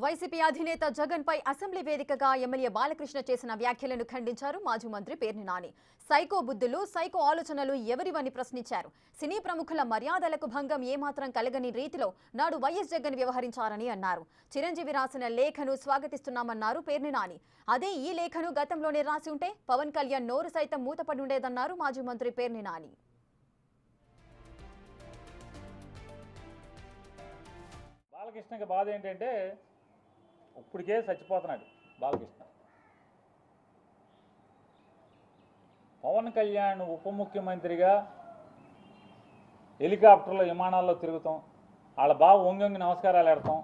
YCP అధినేత జగన్ పై assembly వేదికగా MLA Balakrishna చేసిన వ్యాఖ్యలను ఖండించారు మాజీ మంత్రి పేర్ని నాని. సైకో బుద్ధులు, సైకో ఆలోచనలు ఎవరివని ప్రశ్నించారు. సినీ ప్రముఖుల మర్యాదలకు భంగం ఏమాత్రం కలగని రీతిలో నాడు వైఎస్ జగన్ వ్యవహరించారని అన్నారు. చిరంజీవి రాసిన లేఖను స్వాగతిస్తున్నామన్నారు పేర్ని నాని. అదే ఈ లేఖను గతంలోనే రాసి ఉంటే పవన్ కళ్యాణ్ నోరు సైతం మూతపడి ఉండేదన్నారు మాజీ మంత్రి పేర్ని నాని. బాలకృష్ణకి బాధ ఏంటంటే ఇప్పటికే చచ్చిపోతున్నాడు బాలకృష్ణ. పవన్ కళ్యాణ్ ఉప ముఖ్యమంత్రిగా హెలికాప్టర్లో విమానాల్లో తిరుగుతాం, వాళ్ళ బావ వంగి నమస్కారాలు పెడతాం,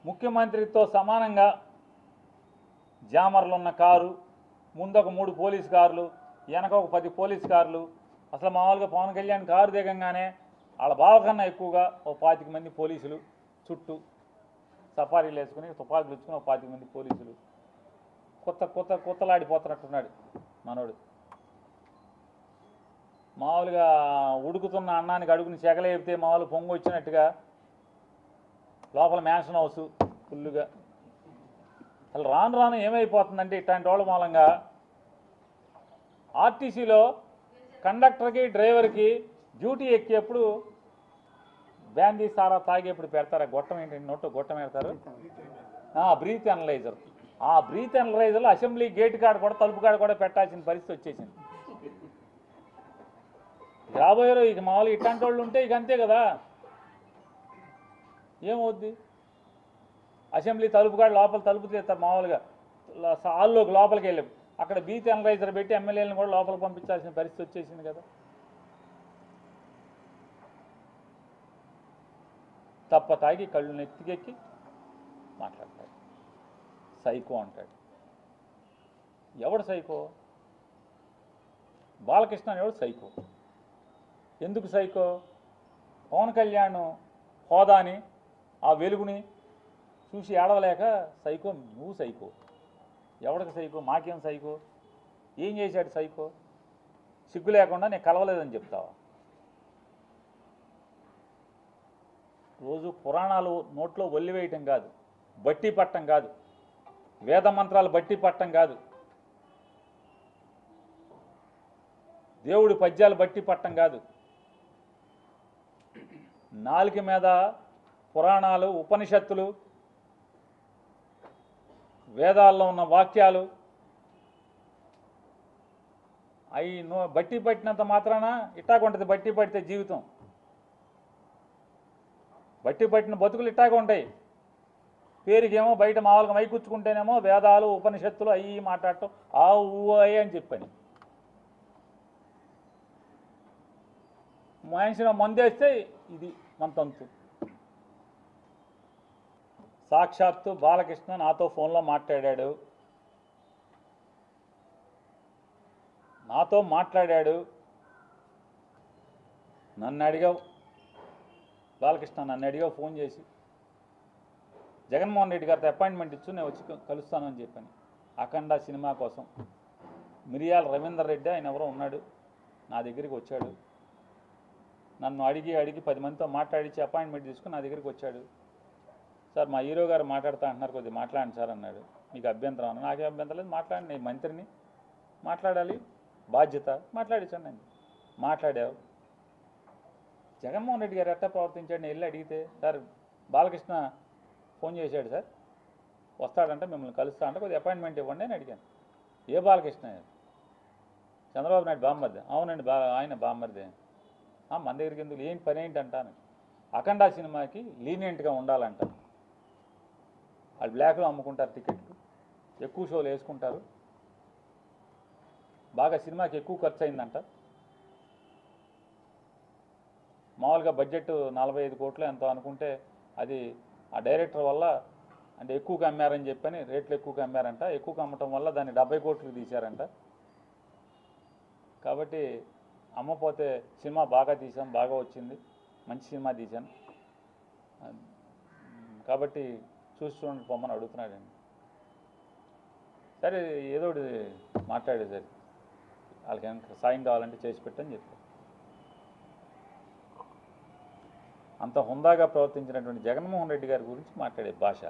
ముఖ్యమంత్రితో సమానంగా జామర్లు ఉన్న కారు, ముందొక 3 పోలీస్ కార్లు, వెనక ఒక 10 పోలీస్ కార్లు. అసలు మామూలుగా పవన్ కళ్యాణ్ కారు దిగంగానే వాళ్ళ బావ కన్నా ఎక్కువగా ఓ 25 మంది పోలీసులు చుట్టూ సఫారీలు వేసుకుని తుపాకులు ఇచ్చుకుని ఓ 25 మంది పోలీసులు. కొత్తలాడిపోతున్నట్టున్నాడు మనోడు. మామూలుగా ఉడుకుతున్న అన్నానికి అడుగుని చెగలేపితే మామూలు పొంగు వచ్చినట్టుగా లోపల మ్యాన్షన్ హౌస్ ఫుల్లుగా. అసలు రాను రాను ఏమైపోతుందంటే ఇట్లాంటి వాళ్ళ మూలంగా ఆర్టీసీలో కండక్టర్కి డ్రైవర్కి డ్యూటీ ఎక్కేప్పుడు బ్యాందీ సారా తాగేప్పుడు పెడతారు. గొట్టం ఏంటంటే నోట్లో గొట్టం పెడతారు, బ్రీత్ అనలైజర్. ఆ బ్రీత్ అనలైజర్లో అసెంబ్లీ గేట్ కాడ కూడా తలుపు కాడ కూడా పెట్టాల్సిన పరిస్థితి వచ్చేసింది. రాబోయారు ఇక మామూలుగా ఇట్లాంటి వాళ్ళు ఉంటే ఇక అంతే కదా, ఏమవుద్ది. అసెంబ్లీ తలుపు కాడ లోపల తలుపు తీస్తారు మామూలుగా హాల్లోకి లోపలికి వెళ్ళి అక్కడ బ్రీత్ అనలైజర్ పెట్టి ఎమ్మెల్యేలను కూడా లోపలికి పంపించాల్సిన పరిస్థితి వచ్చేసింది కదా. తప్ప తాగి కళ్ళు నెత్తికెక్కి మాట్లాడతాడు, సైకో అంటాడు. ఎవడు సైకో? బాలకృష్ణ ఎవడు సైకో? ఎందుకు సైకో? పవన్ కళ్యాణ్ హోదాని ఆ వెలుగుని చూసి ఏడవలేక సైకో. నువ్వు సైకో. ఎవడికి సైకో? మాకేం సైకో? ఏం చేశాడు సైకో? సిగ్గు లేకుండా నేను కలవలేదని చెప్తావా? రోజు పురాణాలు నోట్లో ఒల్లివేయటం కాదు, బట్టి పట్టం కాదు, వేద మంత్రాలు బట్టి పట్టం కాదు, దేవుడి పద్యాలు బట్టి పట్టం కాదు. నాలుక మీద పురాణాలు, ఉపనిషత్తులు, వేదాల్లో ఉన్న వాక్యాలు అవి బట్టి పట్టినంత మాత్రాన ఇట్టాగుంటుంది. బట్టి పడితే జీవితం, బట్టి పట్టిన బతుకులు ఇట్టాగా ఉంటాయి. పేరుకేమో బయట మామూలుగా మైకూర్చుకుంటేనేమో వేదాలు, ఉపనిషత్తులు అవి మాట్లాడటం ఆ ఊ అని చెప్పని. మనిషిని మందేస్తే ఇది మన తంతు. సాక్షాత్తు బాలకృష్ణ నాతో ఫోన్లో మాట్లాడాడు, నన్ను అడిగావు బాలకృష్ణ, నన్ను అడిగావు ఫోన్ చేసి, జగన్మోహన్ రెడ్డి గారితో అపాయింట్మెంట్ ఇచ్చు నేను వచ్చి కలుస్తానని చెప్పాను. అఖండ సినిమా కోసం మిరియాల రవీందర్ రెడ్డి ఆయన ఎవరో ఉన్నాడు, నా దగ్గరికి వచ్చాడు. నన్ను అడిగి 10 మందితో మాట్లాడించి అపాయింట్మెంట్ తీసుకుని నా దగ్గరికి వచ్చాడు. సార్ మా హీరో గారు మాట్లాడుతా అంటున్నారు, కొద్దిగా మాట్లాడండి సార్ అన్నాడు. మీకు అభ్యంతరం అన్న? నాకే అభ్యంతరం లేదు, మాట్లాడండి, నేను మంత్రిని, మాట్లాడాలి, బాధ్యత, మాట్లాడించాను. నేను మాట్లాడావు. జగన్మోహన్ రెడ్డి గారు ఎట్టా ప్రవర్తించాడు నేను వెళ్ళి అడిగితే, సార్ బాలకృష్ణ ఫోన్ చేశాడు సార్, వస్తాడంటే మిమ్మల్ని కలుస్తా అంటే కొద్దిగా అపాయింట్మెంట్ ఇవ్వండి అని అడిగాను. ఏ బాలకృష్ణ? చంద్రబాబు నాయుడు బామ్మర్ది. అవునండి, ఆయన బామ్మర్ది. మన దగ్గరికి ఎందుకు, ఏం పని ఏంటి అంటాను. అఖండ సినిమాకి లీనియంట్గా ఉండాలంట. వాళ్ళు బ్లాక్లో అమ్ముకుంటారు టికెట్లు, ఎక్కువ షోలు వేసుకుంటారు, బాగా సినిమాకి ఎక్కువ ఖర్చు అయిందంట. మామూలుగా బడ్జెట్ 45 కోట్లు ఎంతో అనుకుంటే అది ఆ డైరెక్టర్ వల్ల అంటే ఎక్కువగా అమ్మారని చెప్పని రేట్లు ఎక్కువగా అమ్మారంట. ఎక్కువగా అమ్మటం వల్ల దాన్ని 70 కోట్లకు తీశారంట. కాబట్టి అమ్మపోతే సినిమా బాగా తీసాం, బాగా వచ్చింది, మంచి సినిమా తీశాను కాబట్టి చూడండి పొమ్మని అడుగుతున్నాడండి. సరే ఏదో ఒకటి మాట్లాడేది సరే, వాళ్ళకి సాయం కావాలంటే చేసి పెట్టని చెప్పారు. అంత హుందాగా ప్రవర్తించినటువంటి జగన్మోహన్ రెడ్డి గారి గురించి మాట్లాడే భాష